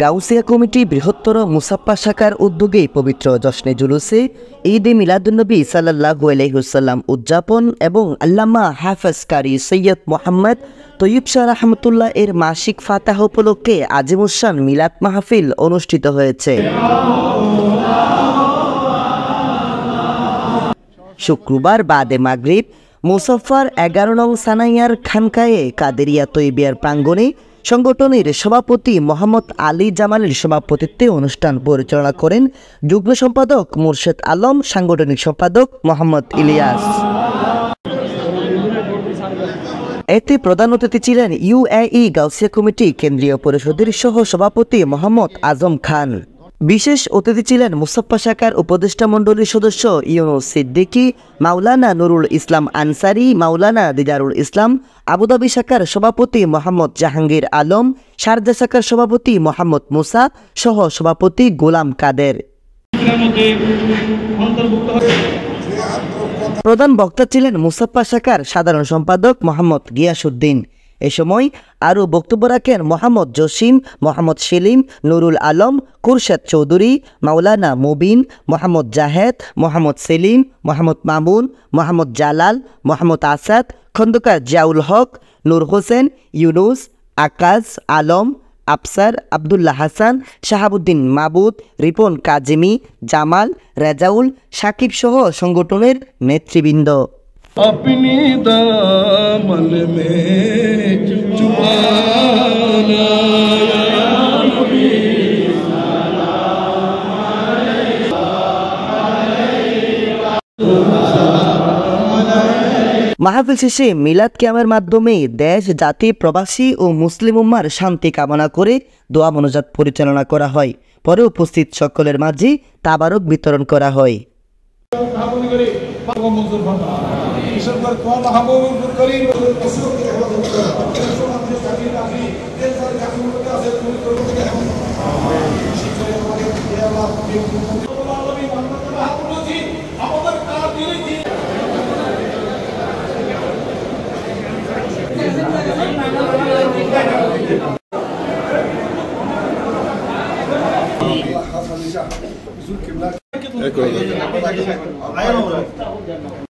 Gausia committee বৃহত্তর মুসাফফা শাখার উদ্যোগে পবিত্র জশ্নে জুলুসে ঈদ-এ মিলাদুন্নবী সাল্লাল্লাহু আলাইহি ওয়াসাল্লাম উদযাপন এবং আল্লামা হাফেজ কারি সৈয়দ মোহাম্মদ তৈয়ব শাহ রাহমাতুল্লাহ এর মাসিক ফাতাহ উপলক্ষে আজিমুস-শান মিলাদ মাহফিল অনুষ্ঠিত হয়েছে। শুক্রবার বাদে মাগরিব মুসাফফার ১১ নং সানাইয়ার খানকায়ে কাদেরিয়া তৈবিয়ার প্রাঙ্গণে সংগঠনের সভাপতি মোহাম্মদ আলী জামালের সভাপতিত্বে অনুষ্ঠান পরিচালনা করেন যুগ্ম সম্পাদক মুর্শেদ আলম, সাংগঠনিক সম্পাদক মোহাম্মদ ইলিয়াস। এতে প্রধান অতিথি ছিলেন ইউএই গাউসিয়া কমিটি কেন্দ্রীয় পরিষদের সহ সভাপতি মোহাম্মদ আজম খান। বিশেষ অতিথি ছিলেন মুসাফফা শাখার উপদেষ্টা মণ্ডলীর সদস্য ইউনুস সিদ্দিকী, মাওলানা নুরুল ইসলাম আনসারি, মাওলানা দিদারুল ইসলাম, আবুধাবি শাখার সভাপতি মোহাম্মদ জাহাঙ্গীর আলম, শারজা শাখার সভাপতি মোহাম্মদ মুসা সহ সভাপতি গোলাম কাদের। প্রধান বক্তা ছিলেন মুসাফফা শাখার সাধারণ সম্পাদক মোহাম্মদ গিয়াসউদ্দিন। এ সময় আরও বক্তব্য রাখেন মোহাম্মদ জসিম, মোহাম্মদ সেলিম, নুরুল আলম, খুরশেদ চৌধুরী, মাওলানা মুবিন, মোহাম্মদ জাহেদ, মোহাম্মদ সেলিম, মোহাম্মদ মামুন, মোহাম্মদ জালাল, মোহাম্মদ আসাদ, খন্দকার জিয়াউল হক, নূর হোসেন, ইউনুস, আকাশ আলম, আফসার, আবদুল্লাহ হাসান, শাহাবুদ্দিন মাবুদ, রিপন কাজেমি, জামাল, রেজাউল, সাকিব সহ সংগঠনের নেতৃবৃন্দ। अपनी दामन में छुपाना মাহফিল শেষে মিলাদ কিয়ামের মাধ্যমে দেশ, জাতি, প্রবাসী ও মুসলিম উম্মার শান্তি কামনা করে দোয়া মোনাজাত পরিচালনা করা হয়। পরে উপস্থিত সকলের মাঝে তাবারক বিতরণ করা হয়।